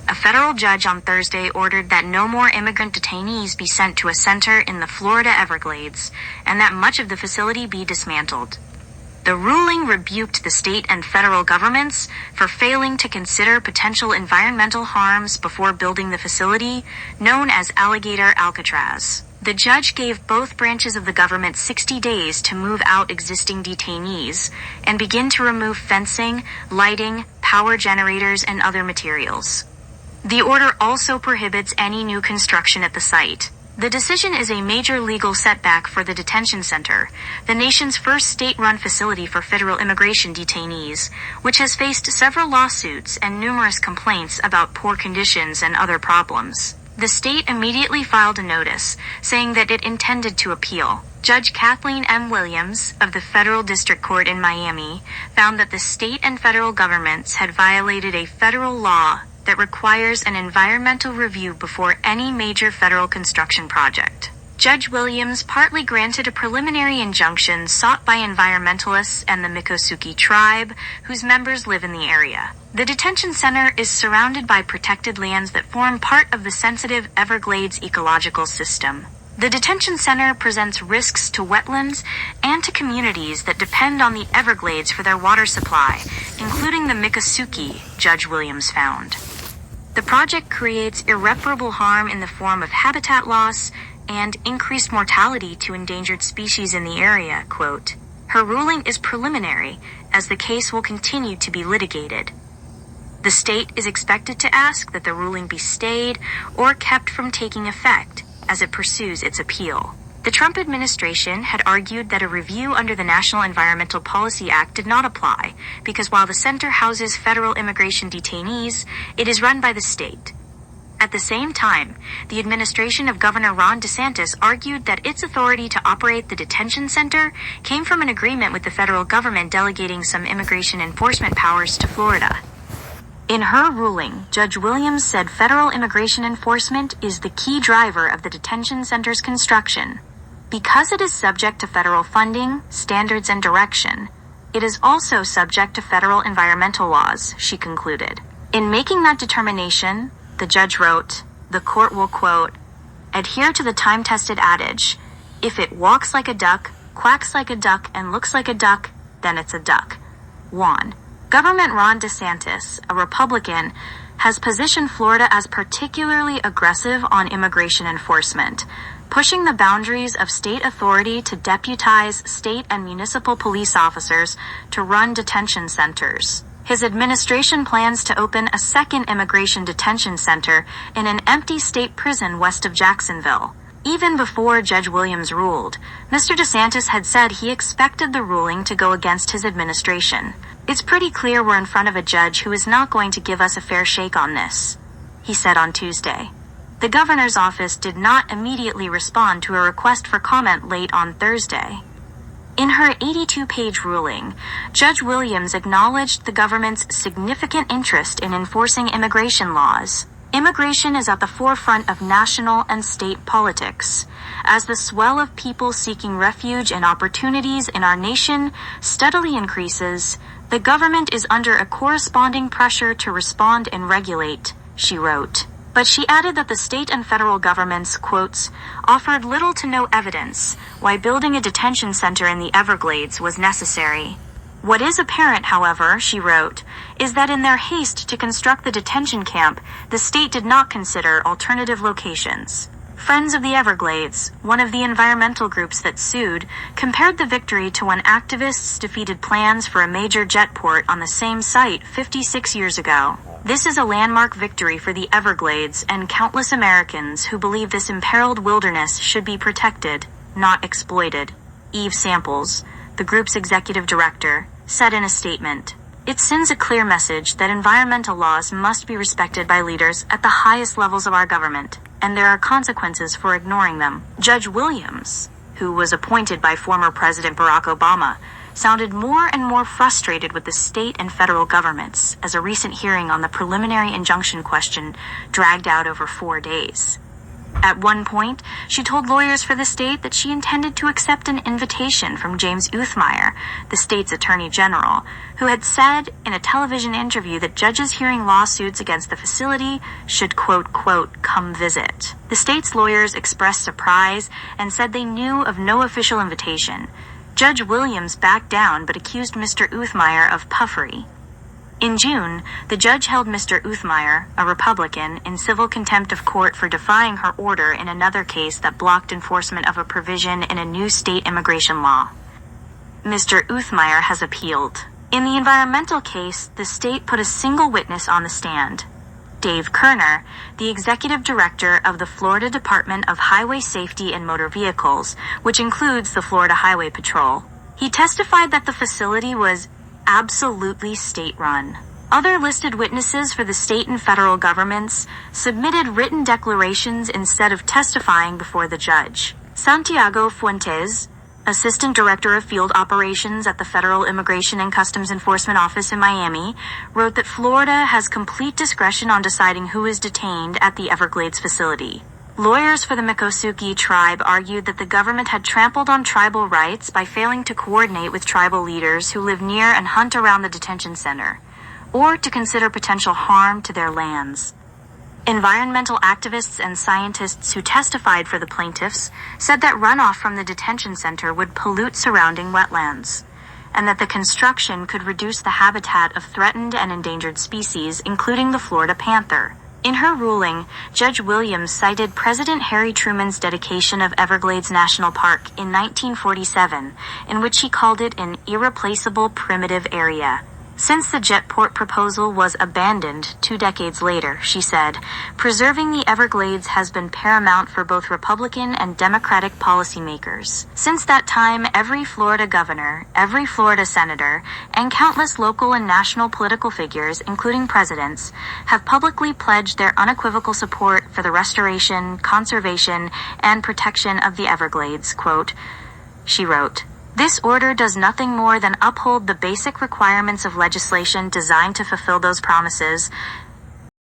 A federal judge on Thursday ordered that no more immigrant detainees be sent to a center in the Florida Everglades, and that much of the facility be dismantled. The ruling rebuked the state and federal governments for failing to consider potential environmental harms before building the facility, known as Alligator Alcatraz. The judge gave both branches of the government 60 days to move out existing detainees and begin to remove fencing, lighting, power generators, and other materials. The order also prohibits any new construction at the site. The decision is a major legal setback for the detention center, the nation's first state-run facility for federal immigration detainees, which has faced several lawsuits and numerous complaints about poor conditions and other problems. The state immediately filed a notice saying that it intended to appeal. Judge Kathleen M. Williams of the Federal District Court in Miami found that the state and federal governments had violated a federal law that requires an environmental review before any major federal construction project. Judge Williams partly granted a preliminary injunction sought by environmentalists and the Miccosukee tribe, whose members live in the area. The detention center is surrounded by protected lands that form part of the sensitive Everglades ecological system. The detention center presents risks to wetlands and to communities that depend on the Everglades for their water supply, including the Miccosukee, Judge Williams found. The project creates irreparable harm in the form of habitat loss and increased mortality to endangered species in the area, quote. Her ruling is preliminary, as the case will continue to be litigated. The state is expected to ask that the ruling be stayed or kept from taking effect as it pursues its appeal. The Trump administration had argued that a review under the National Environmental Policy Act did not apply because while the center houses federal immigration detainees, it is run by the state. At the same time, the administration of Governor Ron DeSantis argued that its authority to operate the detention center came from an agreement with the federal government delegating some immigration enforcement powers to Florida. In her ruling, Judge Williams said federal immigration enforcement is the key driver of the detention center's construction. Because it is subject to federal funding, standards, and direction, it is also subject to federal environmental laws, she concluded. In making that determination, the judge wrote, the court will, quote, adhere to the time-tested adage, if it walks like a duck, quacks like a duck, and looks like a duck, then it's a duck. 1. Governor Ron DeSantis, a Republican, has positioned Florida as particularly aggressive on immigration enforcement, pushing the boundaries of state authority to deputize state and municipal police officers to run detention centers. His administration plans to open a second immigration detention center in an empty state prison west of Jacksonville. Even before Judge Williams ruled, Mr. DeSantis had said he expected the ruling to go against his administration. It's pretty clear we're in front of a judge who is not going to give us a fair shake on this, he said on Tuesday. The governor's office did not immediately respond to a request for comment late on Thursday. In her 82-page ruling, Judge Williams acknowledged the government's significant interest in enforcing immigration laws. Immigration is at the forefront of national and state politics. As the swell of people seeking refuge and opportunities in our nation steadily increases, the government is under a corresponding pressure to respond and regulate, she wrote. But she added that the state and federal governments, quotes, offered little to no evidence why building a detention center in the Everglades was necessary. What is apparent, however, she wrote, is that in their haste to construct the detention camp, the state did not consider alternative locations. Friends of the Everglades, one of the environmental groups that sued, compared the victory to when activists defeated plans for a major jet port on the same site 56 years ago. This is a landmark victory for the Everglades and countless Americans who believe this imperiled wilderness should be protected, not exploited. Eve Samples, the group's executive director, said in a statement, "It sends a clear message that environmental laws must be respected by leaders at the highest levels of our government, and there are consequences for ignoring them." Judge Williams, who was appointed by former President Barack Obama, sounded more and more frustrated with the state and federal governments as a recent hearing on the preliminary injunction question dragged out over 4 days. At one point, she told lawyers for the state that she intended to accept an invitation from James Uthmeyer, the state's attorney general, who had said in a television interview that judges hearing lawsuits against the facility should, quote, come visit. The state's lawyers expressed surprise and said they knew of no official invitation. Judge Williams backed down but accused Mr. Uthmeyer of puffery. In June, the judge held Mr. Uthmeyer, a Republican, in civil contempt of court for defying her order in another case that blocked enforcement of a provision in a new state immigration law. Mr. Uthmeyer has appealed. In the environmental case, the state put a single witness on the stand. Dave Kerner, the executive director of the Florida Department of Highway Safety and Motor Vehicles, which includes the Florida Highway Patrol. He testified that the facility was absolutely state-run. Other listed witnesses for the state and federal governments submitted written declarations instead of testifying before the judge. Santiago Fuentes, Assistant Director of Field Operations at the Federal Immigration and Customs Enforcement Office in Miami, wrote that Florida has complete discretion on deciding who is detained at the Everglades facility. Lawyers for the Miccosukee tribe argued that the government had trampled on tribal rights by failing to coordinate with tribal leaders who live near and hunt around the detention center, or to consider potential harm to their lands. Environmental activists and scientists who testified for the plaintiffs said that runoff from the detention center would pollute surrounding wetlands, and that the construction could reduce the habitat of threatened and endangered species, including the Florida panther. In her ruling, Judge Williams cited President Harry Truman's dedication of Everglades National Park in 1947, in which he called it an irreplaceable primitive area. Since the jetport proposal was abandoned 2 decades later, she said, preserving the Everglades has been paramount for both Republican and Democratic policymakers. Since that time, every Florida governor, every Florida senator, and countless local and national political figures, including presidents, have publicly pledged their unequivocal support for the restoration, conservation, and protection of the Everglades, quote, she wrote. This order does nothing more than uphold the basic requirements of legislation designed to fulfill those promises,